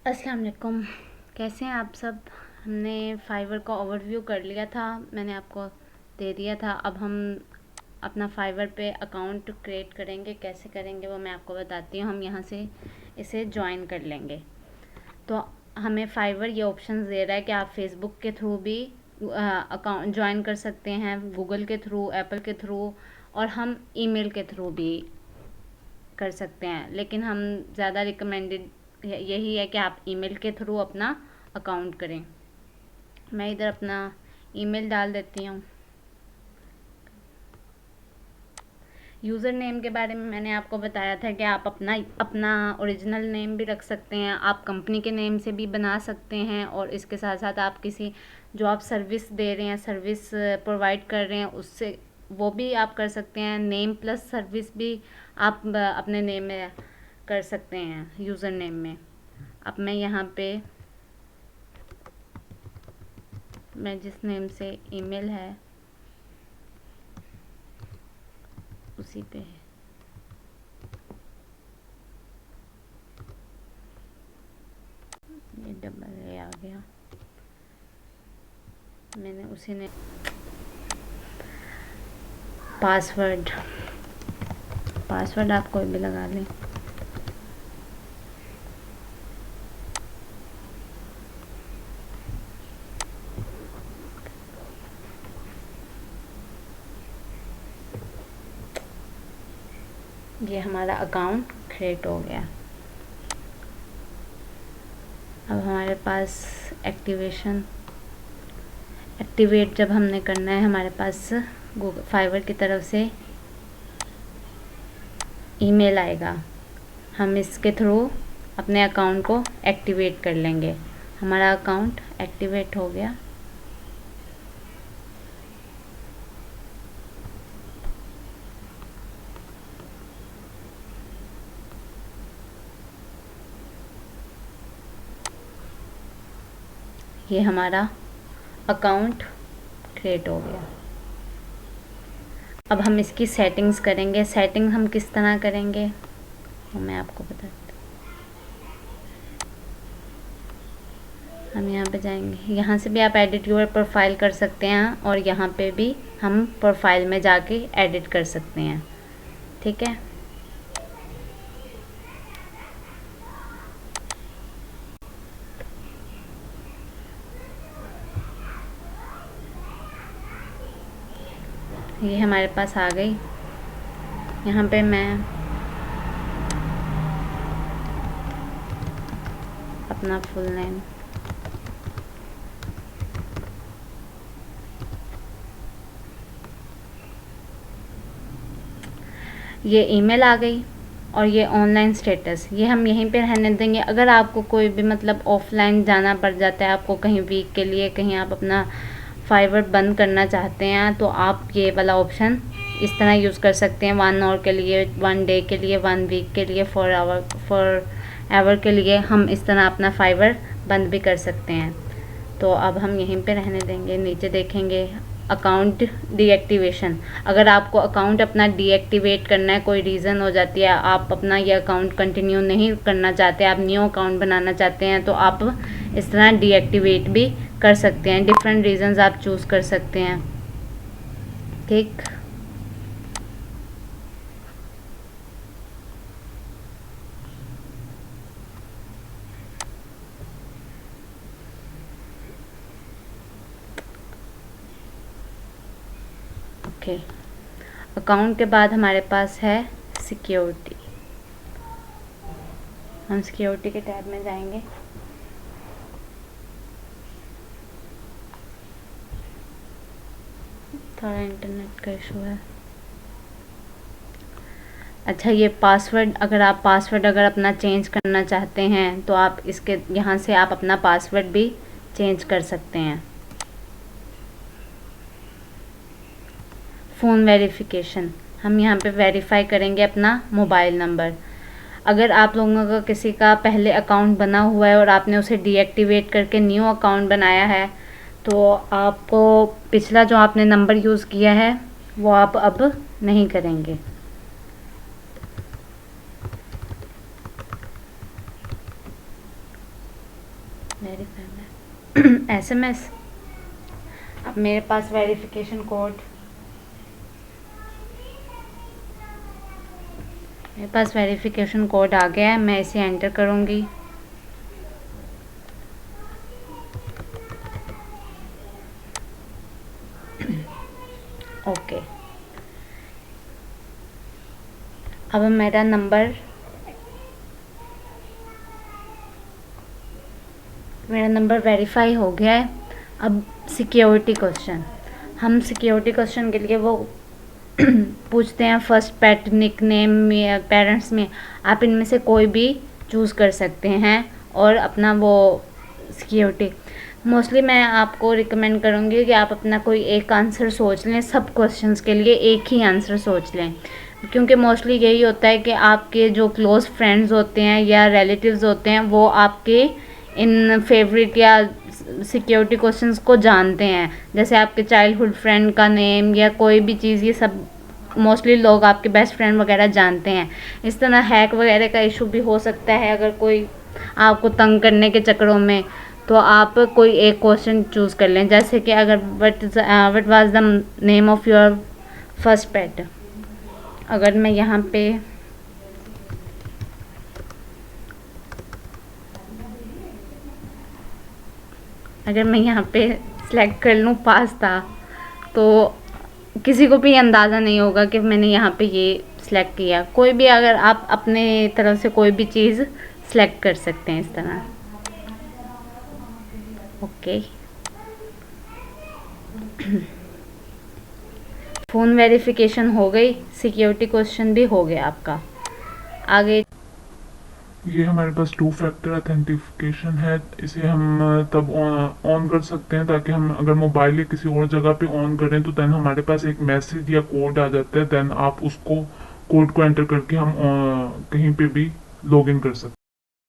अस्सलाम वालेकुम। कैसे हैं आप सब। हमने फाइवर का ओवरव्यू कर लिया था, मैंने आपको दे दिया था। अब हम अपना फाइवर पे अकाउंट क्रिएट करेंगे, कैसे करेंगे वो मैं आपको बताती हूँ। हम यहाँ से इसे ज्वाइन कर लेंगे। तो हमें फाइवर ये ऑप्शन दे रहा है कि आप फेसबुक के थ्रू भी अकाउंट ज्वाइन कर सकते हैं, गूगल के थ्रू, एप्पल के थ्रू, और हम ईमेल के थ्रू भी कर सकते हैं। लेकिन हम ज़्यादा रिकमेंडेड यही है कि आप ईमेल के थ्रू अपना अकाउंट करें। मैं इधर अपना ईमेल डाल देती हूँ। यूज़र नेम के बारे में मैंने आपको बताया था कि आप अपना अपना ओरिजिनल नेम भी रख सकते हैं, आप कंपनी के नेम से भी बना सकते हैं, और इसके साथ साथ आप किसी जो आप सर्विस दे रहे हैं, सर्विस प्रोवाइड कर रहे हैं, उससे वो भी आप कर सकते हैं। नेम प्लस सर्विस भी आप अपने नेम में कर सकते हैं, यूज़र नेम में। अब मैं यहाँ पे मैं जिस नेम से ईमेल है उसी पे है। ये डबल ए आ गया, मैंने उसी ने पासवर्ड आप कोई भी लगा लें। ये हमारा अकाउंट क्रिएट हो गया। अब हमारे पास एक्टिवेट जब हमने करना है, हमारे पास गूगल फाइवर की तरफ से ईमेल आएगा। हम इसके थ्रू अपने अकाउंट को एक्टिवेट कर लेंगे। हमारा अकाउंट एक्टिवेट हो गया। ये हमारा अकाउंट क्रिएट हो गया। अब हम इसकी सेटिंग्स करेंगे। सेटिंग हम किस तरह करेंगे वो मैं आपको बताती हूँ। हम यहाँ पे जाएंगे, यहाँ से भी आप एडिट योर प्रोफाइल कर सकते हैं, और यहाँ पे भी हम प्रोफाइल में जाके एडिट कर सकते हैं। ठीक है, ये हमारे पास आ गई। यहाँ पे मैं अपना फुल नेम, ये ईमेल आ गई, और ये ऑनलाइन स्टेटस, ये हम यहीं पे रहने देंगे। अगर आपको कोई भी मतलब ऑफलाइन जाना पड़ जाता है, आपको कहीं वीक के लिए, कहीं आप अपना फाइवर बंद करना चाहते हैं, तो आप ये वाला ऑप्शन इस तरह यूज़ कर सकते हैं। 1 आवर के लिए, 1 डे के लिए, 1 वीक के लिए, फॉर एवर के लिए हम इस तरह अपना फाइवर बंद भी कर सकते हैं। तो अब हम यहीं पे रहने देंगे। नीचे देखेंगे अकाउंट डीएक्टिवेशन। अगर आपको अकाउंट अपना डीएक्टिवेट करना है, कोई रीज़न हो जाती है, आप अपना ये अकाउंट कंटिन्यू नहीं करना चाहते, आप न्यू अकाउंट बनाना चाहते हैं, तो आप इस तरह डीएक्टिवेट भी कर सकते हैं। डिफरेंट रीज़न्स आप चूज़ कर सकते हैं। ठीक, ओके। अकाउंट के बाद हमारे पास है सिक्योरिटी। हम सिक्योरिटी के टैब में जाएंगे। थोड़ा इंटरनेट का इशू है। अच्छा, ये पासवर्ड, अगर अपना चेंज करना चाहते हैं, तो आप इसके यहाँ से आप अपना पासवर्ड भी चेंज कर सकते हैं। फ़ोन वेरिफिकेशन, हम यहाँ पे वेरीफाई करेंगे अपना मोबाइल नंबर। अगर आप लोगों का किसी का पहले अकाउंट बना हुआ है और आपने उसे डीएक्टिवेट करके न्यू अकाउंट बनाया है, तो आपको पिछला जो आपने नंबर यूज़ किया है वो आप अब नहीं करेंगे। SMS। अब मेरे पास वेरिफिकेशन कोड, मेरे पास वेरिफिकेशन कोड आ गया है, मैं इसे एंटर करूँगी। ओके, अब मेरा नंबर वेरीफाई हो गया है। अब सिक्योरिटी क्वेश्चन, हम सिक्योरिटी क्वेश्चन के लिए वो पूछते हैं फर्स्ट पेट, निक नेम या पेरेंट्स में आप इनमें से कोई भी चूज़ कर सकते हैं और अपना वो सिक्योरिटी। मोस्टली मैं आपको रिकमेंड करूँगी कि आप अपना कोई एक आंसर सोच लें, सब क्वेश्चंस के लिए एक ही आंसर सोच लें, क्योंकि मोस्टली यही होता है कि आपके जो क्लोज़ फ्रेंड्स होते हैं या रिलेटिव्स होते हैं वो आपके इन फेवरेट या सिक्योरिटी क्वेश्चंस को जानते हैं, जैसे आपके चाइल्डहुड फ्रेंड का नेम या कोई भी चीज़, ये सब मोस्टली लोग आपके बेस्ट फ्रेंड वगैरह जानते हैं। इस तरह हैक वगैरह का इशू भी हो सकता है अगर कोई आपको तंग करने के चक्करों में, तो आप कोई एक क्वेश्चन चूज़ कर लें, जैसे कि अगर what was the name of your first pet. अगर मैं यहाँ पे सिलेक्ट कर लूँ पास्ता, तो किसी को भी अंदाज़ा नहीं होगा कि मैंने यहाँ पे ये सिलेक्ट किया। कोई भी अगर आप अपने तरफ से कोई भी चीज़ सिलेक्ट कर सकते हैं इस तरह। ओके, फ़ोन वेरिफिकेशन हो गई, सिक्योरिटी क्वेश्चन भी हो गया आपका। आगे ये हमारे पास 2 फैक्टर ऑथेंटिफिकेशन है, इसे हम तब ऑन कर सकते हैं ताकि हम अगर मोबाइल या किसी और जगह पे ऑन करें तो देन हमारे पास एक मैसेज या कोड आ जाता है, देन आप उसको कोड को एंटर करके हम कहीं पे भी लॉग इन कर सकते हैं।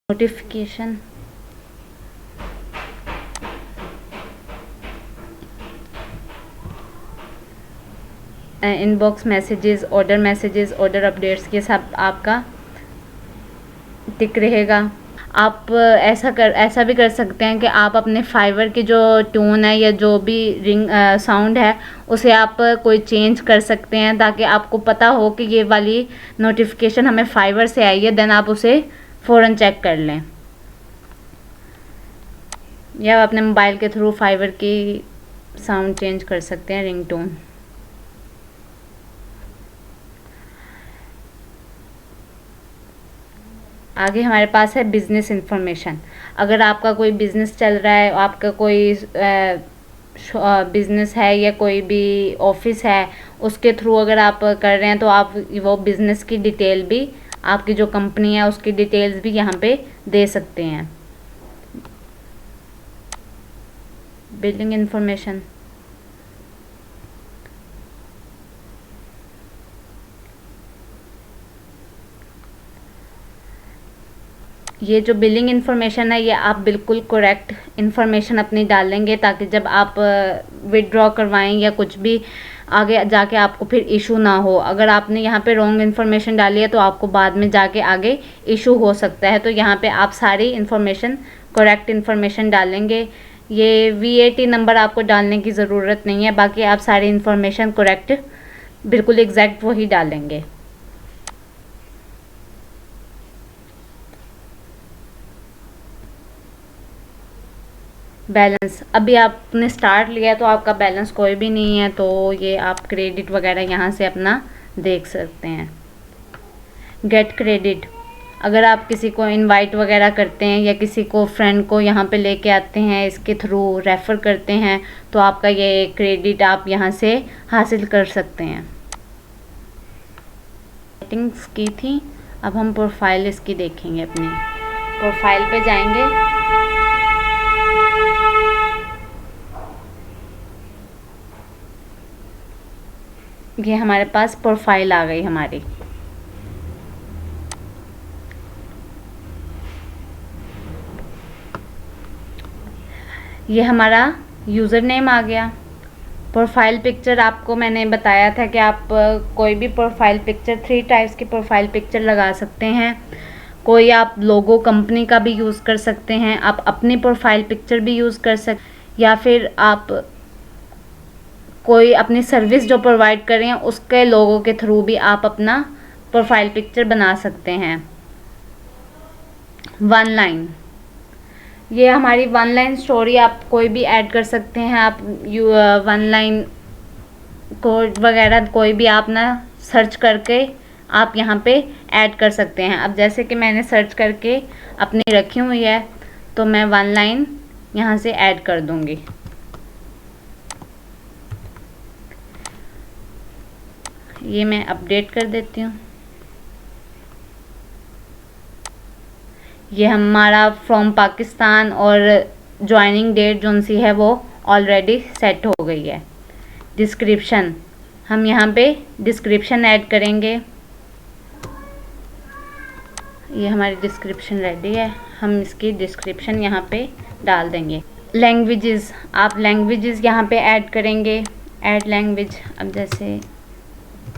Notification, inbox messages, order updates, ये सब आपका टिक रहेगा। आप ऐसा भी कर सकते हैं कि आप अपने फाइवर की जो टोन है या जो भी रिंग साउंड है उसे आप कोई चेंज कर सकते हैं, ताकि आपको पता हो कि ये वाली नोटिफिकेशन हमें फाइवर से आई है, देन आप उसे फ़ौरन चेक कर लें। या अपने मोबाइल के थ्रू फाइवर की साउंड चेंज कर सकते हैं, रिंगटोन। आगे हमारे पास है बिज़नेस इंफॉर्मेशन। अगर आपका कोई बिज़नेस चल रहा है, आपका कोई बिज़नेस है या कोई भी ऑफिस है, उसके थ्रू अगर आप कर रहे हैं तो आप वो बिज़नेस की डिटेल भी, आपकी जो कंपनी है उसकी डिटेल्स भी यहाँ पे दे सकते हैं। बिलिंग इंफॉर्मेशन, ये जो बिलिंग इन्फॉर्मेशन है ये आप बिल्कुल करेक्ट इन्फॉर्मेशन अपनी डालेंगे, ताकि जब आप विड्रॉ करवाएं या कुछ भी आगे जाके आपको फिर इशू ना हो। अगर आपने यहाँ पे रॉन्ग इन्फॉर्मेशन डाली है तो आपको बाद में जाके आगे इशू हो सकता है, तो यहाँ पे आप सारी इन्फॉर्मेशन करेक्ट इन्फॉर्मेशन डालेंगे। ये VAT नंबर आपको डालने की ज़रूरत नहीं है, बाकी आप सारी इन्फॉर्मेशन करेक्ट बिल्कुल एग्जैक्ट वही डालेंगे। बैलेंस, अभी आपने स्टार्ट लिया तो आपका बैलेंस कोई भी नहीं है, तो ये आप क्रेडिट वगैरह यहाँ से अपना देख सकते हैं। गेट क्रेडिट, अगर आप किसी को इनवाइट वगैरह करते हैं या किसी को फ्रेंड को यहाँ पे लेके आते हैं, इसके थ्रू रेफ़र करते हैं, तो आपका ये क्रेडिट आप यहाँ से हासिल कर सकते हैं। सेटिंग्स की थी, अब हम प्रोफाइल इसकी देखेंगे। अपनी प्रोफाइल पे जाएंगे, ये हमारे पास प्रोफाइल आ गई हमारी। ये हमारा यूज़र नेम आ गया। प्रोफाइल पिक्चर आपको मैंने बताया था कि आप कोई भी प्रोफाइल पिक्चर, 3 टाइप्स की प्रोफाइल पिक्चर लगा सकते हैं। कोई आप लोगो कंपनी का भी यूज़ कर सकते हैं, आप अपनी प्रोफाइल पिक्चर भी यूज़ कर सकते। या फिर आप कोई अपनी सर्विस जो प्रोवाइड कर रहे हैं उसके लोगों के थ्रू भी आप अपना प्रोफाइल पिक्चर बना सकते हैं। वन लाइन, ये हमारी वन लाइन स्टोरी आप कोई भी ऐड कर सकते हैं। आप वन लाइन कोड वगैरह कोई भी आप ना सर्च करके आप यहाँ पे ऐड कर सकते हैं। अब जैसे कि मैंने सर्च करके अपनी रखी हुई है तो मैं वन लाइन यहाँ से ऐड कर दूँगी। ये मैं अपडेट कर देती हूँ। ये हमारा फ्रॉम पाकिस्तान और ज्वाइनिंग डेट जो सी है वो ऑलरेडी सेट हो गई है। डिस्क्रिप्शन, हम यहाँ पे डिस्क्रिप्शन ऐड करेंगे। ये हमारी डिस्क्रिप्शन रेडी है, हम इसकी डिस्क्रिप्शन यहाँ पे डाल देंगे। लैंग्वेजेस, आप लैंग्वेजेस यहाँ पे ऐड करेंगे। ऐड लैंग्वेज, अब जैसे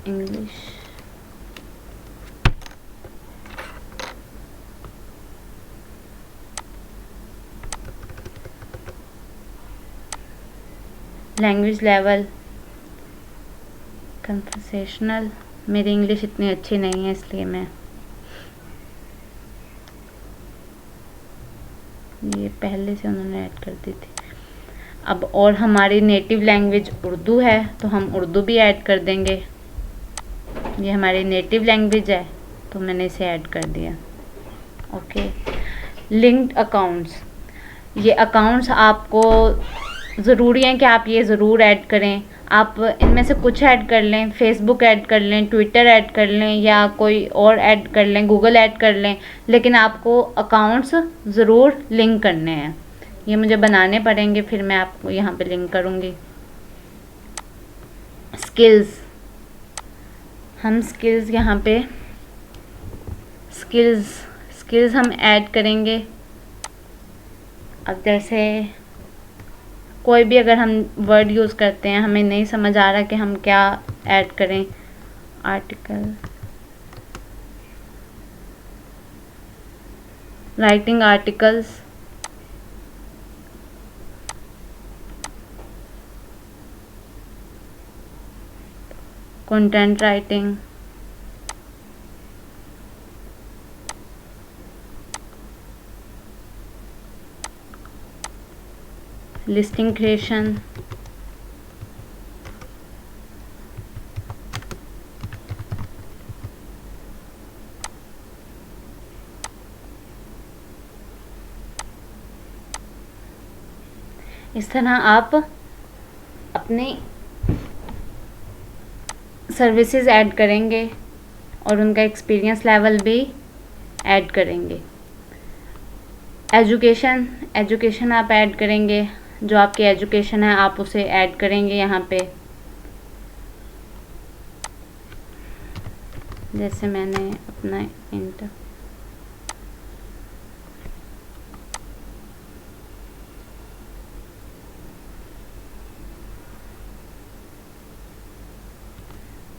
इंग्लिश, लैंग्वेज लेवल कन्वर्सेशनल। मेरी इंग्लिश इतनी अच्छी नहीं है इसलिए मैं ये पहले से उन्होंने ऐड कर दी थी। अब और हमारी नेटिव लैंग्वेज उर्दू है तो हम उर्दू भी ऐड कर देंगे। ये हमारी नेटिव लैंग्वेज है तो मैंने इसे ऐड कर दिया। ओके। लिंक्ड अकाउंट्स, ये अकाउंट्स आपको ज़रूरी है कि आप ये ज़रूर ऐड करें। आप इनमें से कुछ ऐड कर लें, फेसबुक ऐड कर लें, ट्विटर ऐड कर लें या कोई और ऐड कर लें, गूगल ऐड कर लें, लेकिन आपको अकाउंट्स ज़रूर लिंक करने हैं। ये मुझे बनाने पड़ेंगे, फिर मैं आपको यहाँ पे लिंक करूँगी। स्किल्स, हम स्किल्स यहाँ पे स्किल्स हम ऐड करेंगे। अब जैसे कोई भी अगर हम वर्ड यूज़ करते हैं, हमें नहीं समझ आ रहा कि हम क्या ऐड करें। Article, writing articles, content writing, listing creation, इस तरह आप अपनी सर्विसेज ऐड करेंगे और उनका एक्सपीरियंस लेवल भी ऐड करेंगे। एजुकेशन आप ऐड करेंगे, जो आपकी एजुकेशन है आप उसे ऐड करेंगे यहाँ पे। जैसे मैंने अपना इंटर,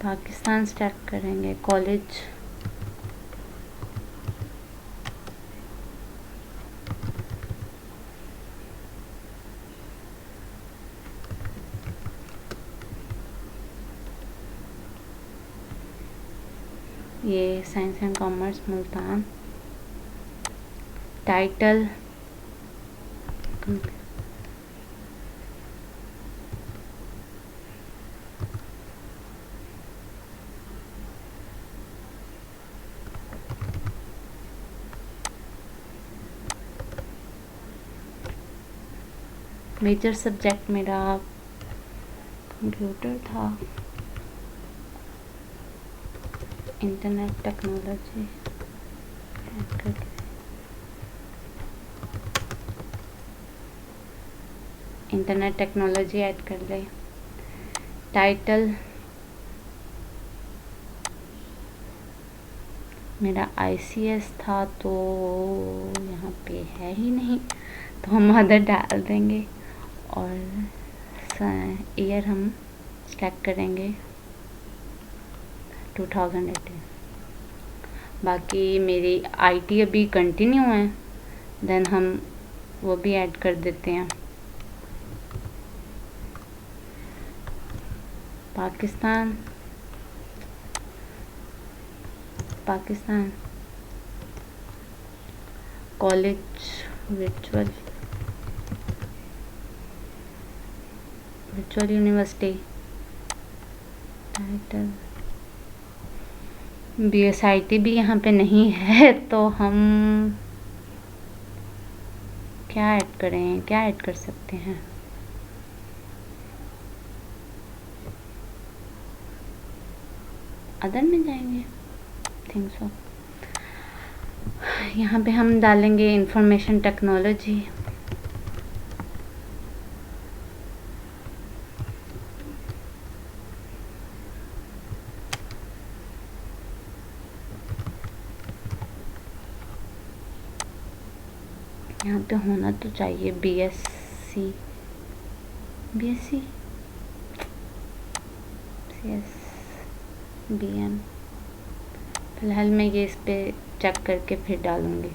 पाकिस्तान स्टार्ट करेंगे, कॉलेज, ये science and commerce Multan, title, major subject मेरा कंप्यूटर था, internet technology, internet technology add कर ले। टाइटल मेरा ICS था तो यहाँ पे है ही नहीं तो हम अदर डाल देंगे और ईयर हम सेलेक्ट करेंगे 2018। बाकी मेरी IT अभी कंटिन्यू है, देन हम वो भी ऐड कर देते हैं। Pakistan, college virtual university title, BSIT भी यहाँ पे नहीं है, तो हम क्या ऐड करें, क्या ऐड कर सकते हैं? अदर में जाएंगे, थिंक सो। यहाँ पे हम डालेंगे इंफॉर्मेशन टेक्नोलॉजी, यहाँ पे होना तो चाहिए BSc, CS, BM। फिलहाल मैं ये इस पे चेक करके फिर डालूँगी।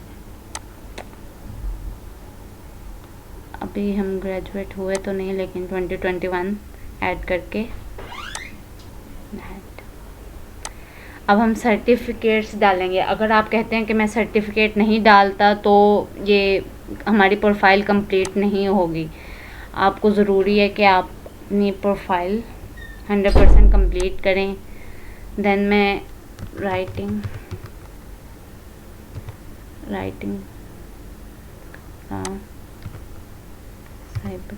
अभी हम ग्रेजुएट हुए तो नहीं, लेकिन 2021 ऐड करके अब हम सर्टिफिकेट्स डालेंगे। अगर आप कहते हैं कि मैं सर्टिफिकेट नहीं डालता तो ये हमारी प्रोफाइल कंप्लीट नहीं होगी, आपको ज़रूरी है कि आप अपनी प्रोफाइल 100% कंप्लीट करें। देन मैं राइटिंग साइबर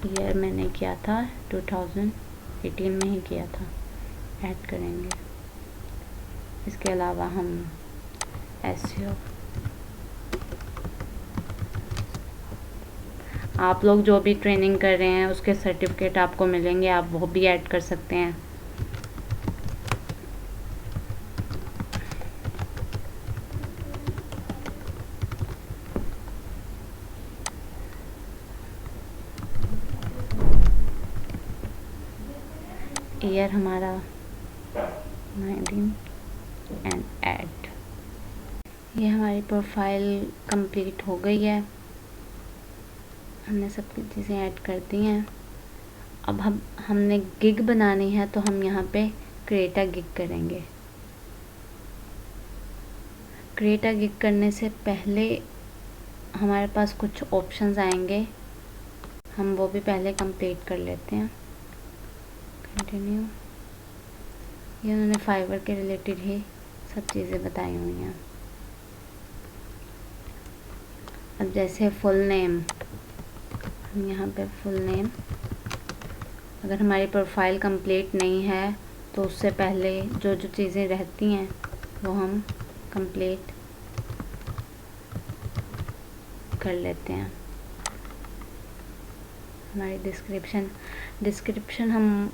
ईयर मैंने किया था 2018 में ही किया था, ऐड करेंगे। इसके अलावा हम SEO, आप लोग जो भी ट्रेनिंग कर रहे हैं उसके सर्टिफिकेट आपको मिलेंगे, आप वो भी ऐड कर सकते हैं। ईयर हमारा 19 एंड ऐड। ये हमारी प्रोफाइल कंप्लीट हो गई है, हमने सब चीज़ें ऐड कर दी हैं। अब हमने गिग बनानी है, तो हम यहाँ पे क्रिएट अ गिग करेंगे। क्रिएट अ गिग करने से पहले हमारे पास कुछ ऑप्शंस आएंगे, हम वो भी पहले कंप्लीट कर लेते हैं। कंटिन्यू, ये उन्होंने फाइवर के रिलेटेड ही सब चीज़ें बताई हुई हैं। अब जैसे फुल नेम, हम यहाँ पे फुल नेम, अगर हमारी प्रोफाइल कंप्लीट नहीं है तो उससे पहले जो जो चीज़ें रहती हैं वो हम कंप्लीट कर लेते हैं। हमारी डिस्क्रिप्शन हम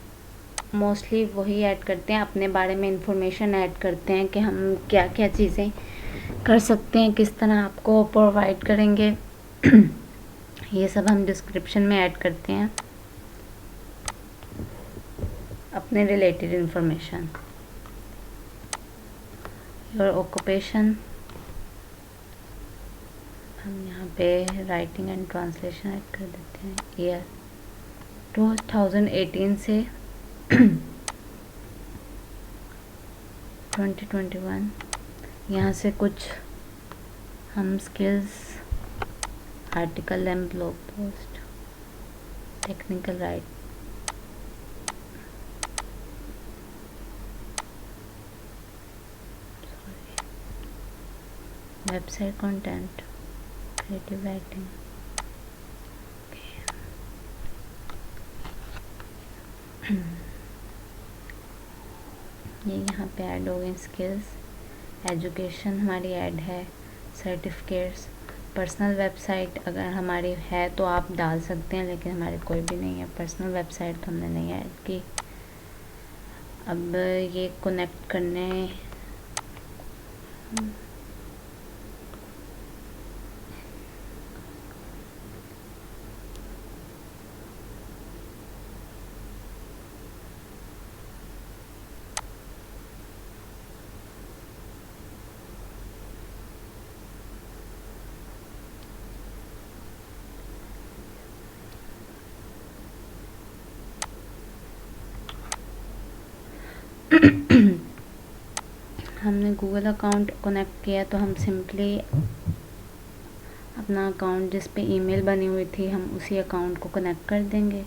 मोस्टली वही ऐड करते हैं, अपने बारे में इंफॉर्मेशन ऐड करते हैं कि हम क्या क्या चीज़ें कर सकते हैं, किस तरह आपको प्रोवाइड करेंगे। ये सब हम डिस्क्रिप्शन में ऐड करते हैं, अपने रिलेटेड इंफॉर्मेशन। योर ऑक्यूपेशन, हम यहाँ पे राइटिंग एंड ट्रांसलेशन ऐड कर देते हैं। ईयर 2018 से 2021, यहाँ से कुछ हम skills, article and blog post, technical right, website content, creative writing. ये यहाँ पे ऐड हो गए स्किल्स। एजुकेशन हमारी ऐड है, सर्टिफिकेट्स, पर्सनल वेबसाइट अगर हमारी है तो आप डाल सकते हैं, लेकिन हमारी कोई भी नहीं है पर्सनल वेबसाइट, तो हमने नहीं ऐड की। अब ये कनेक्ट करने हमने गूगल अकाउंट कनेक्ट किया तो हम सिंपली अपना अकाउंट जिस पे ईमेल बनी हुई थी हम उसी अकाउंट को कनेक्ट कर देंगे।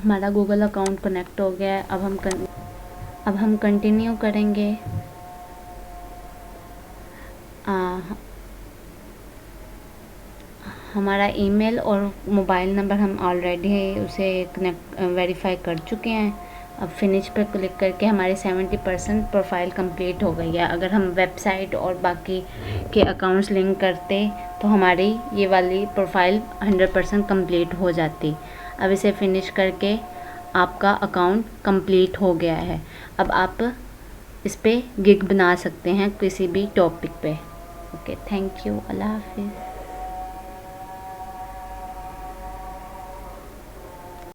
हमारा गूगल अकाउंट कनेक्ट हो गया है। अब हम कंटिन्यू करेंगे। हमारा ईमेल और मोबाइल नंबर हम ऑलरेडी उसे कनेक्ट वेरीफाई कर चुके हैं। अब फिनिश पर क्लिक करके हमारी 70% प्रोफाइल कंप्लीट हो गई है। अगर हम वेबसाइट और बाकी के अकाउंट्स लिंक करते तो हमारी ये वाली प्रोफाइल 100% कंप्लीट हो जाती। अब इसे फिनिश करके आपका अकाउंट कंप्लीट हो गया है। अब आप इस पे गिग बना सकते हैं किसी भी टॉपिक पे। ओके, थैंक यू, अल्लाह हाफिज़।